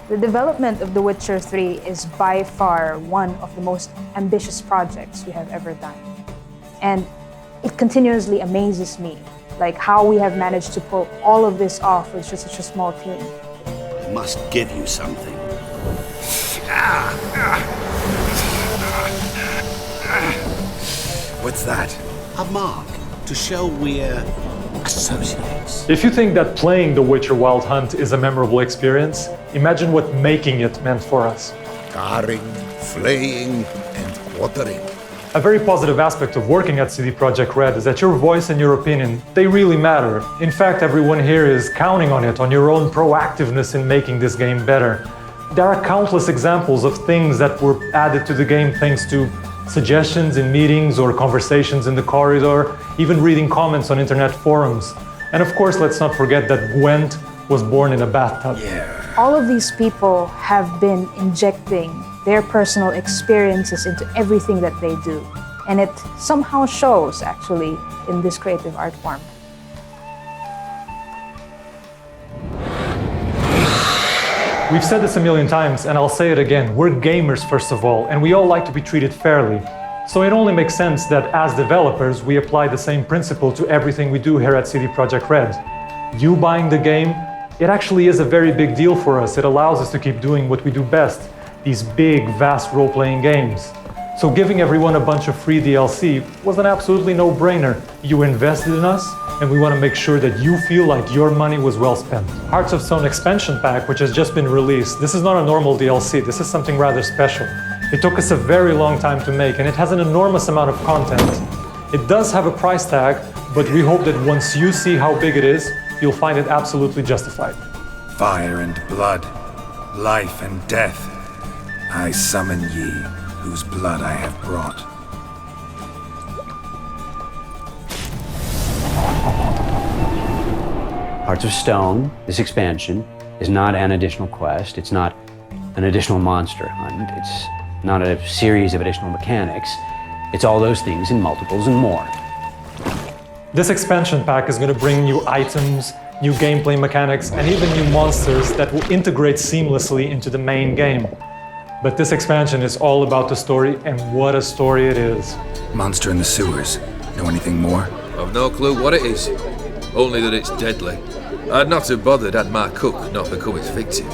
The development of The Witcher 3 is by far one of the most ambitious projects we have ever done. And it continuously amazes me, like how we have managed to pull all of this off with just such a small team. I must give you something. What's that? A mark to show we're associates. If you think that playing The Witcher Wild Hunt is a memorable experience, imagine what making it meant for us. Carring, flaying, and watering. A very positive aspect of working at CD Projekt RED is that your voice and your opinion, they really matter. In fact, everyone here is counting on it, on your own proactiveness in making this game better. There are countless examples of things that were added to the game thanks to suggestions in meetings or conversations in the corridor, even reading comments on internet forums. And of course, let's not forget that Gwent was born in a bathtub. Yeah. All of these people have been injecting their personal experiences into everything that they do. And it somehow shows, actually, in this creative art form. We've said this a million times, and I'll say it again. We're gamers, first of all, and we all like to be treated fairly. So it only makes sense that as developers, we apply the same principle to everything we do here at CD Projekt RED. You buying the game, it actually is a very big deal for us. It allows us to keep doing what we do best, these big, vast role-playing games. So giving everyone a bunch of free DLC was an absolutely no-brainer. You invested in us, and we want to make sure that you feel like your money was well spent. Hearts of Stone expansion pack, which has just been released, this is not a normal DLC, this is something rather special. It took us a very long time to make, and it has an enormous amount of content. It does have a price tag, but we hope that once you see how big it is, you'll find it absolutely justified. Fire and blood, life and death, I summon ye, whose blood I have brought. Hearts of Stone, this expansion, is not an additional quest, it's not an additional monster hunt, it's not a series of additional mechanics, it's all those things in multiples and more. This expansion pack is going to bring new items, new gameplay mechanics, and even new monsters that will integrate seamlessly into the main game. But this expansion is all about the story, and what a story it is. Monster in the sewers. Know anything more? I've no clue what it is, only that it's deadly. I'd not have bothered had my cook not become its victim.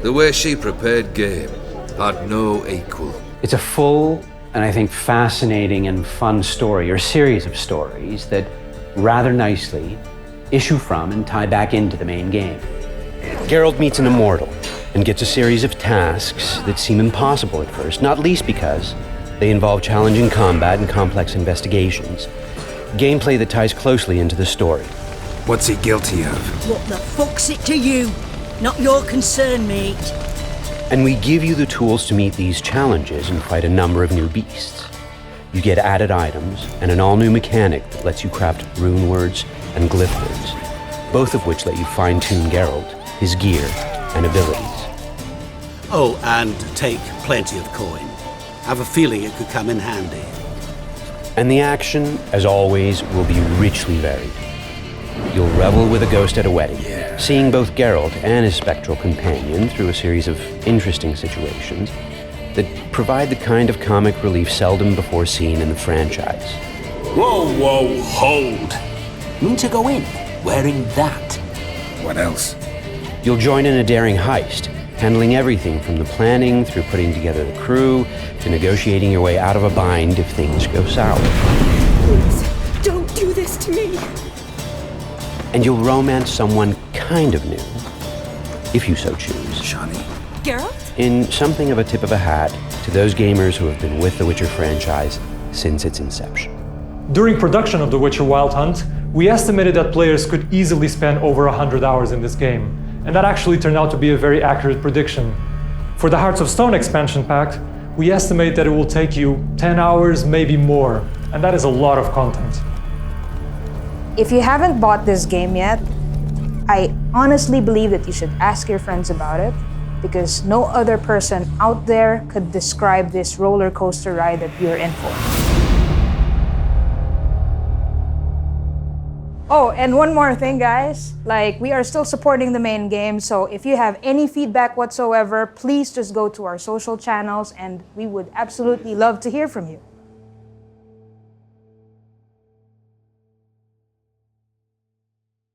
The way she prepared game had no equal. It's a full and I think fascinating and fun story, or series of stories that rather nicely issue from and tie back into the main game. Geralt meets an immortal and gets a series of tasks that seem impossible at first, not least because they involve challenging combat and complex investigations. Gameplay that ties closely into the story. What's he guilty of? What the fuck's it to you? Not your concern, mate. And we give you the tools to meet these challenges and fight a number of new beasts. You get added items and an all-new mechanic that lets you craft rune words and glyph words, both of which let you fine-tune Geralt, his gear, and abilities. Oh, and take plenty of coin. Have a feeling it could come in handy. And the action, as always, will be richly varied. You'll revel with a ghost at a wedding, seeing both Geralt and his spectral companion through a series of interesting situations that provide the kind of comic relief seldom before seen in the franchise. Whoa, hold! Mean to go in wearing that? What else? You'll join in a daring heist, handling everything from the planning through putting together the crew to negotiating your way out of a bind if things go sour. Please, don't do this to me. And you'll romance someone kind of new, if you so choose. Johnny? Geralt? In something of a tip of a hat to those gamers who have been with the Witcher franchise since its inception. During production of The Witcher Wild Hunt, we estimated that players could easily spend over 100 hours in this game, and that actually turned out to be a very accurate prediction. For the Hearts of Stone expansion pack, we estimate that it will take you 10 hours, maybe more, and that is a lot of content. If you haven't bought this game yet, I honestly believe that you should ask your friends about it, because no other person out there could describe this roller coaster ride that you're in for. Oh, and one more thing, guys. Like, we are still supporting the main game, so if you have any feedback whatsoever, please just go to our social channels, and we would absolutely love to hear from you.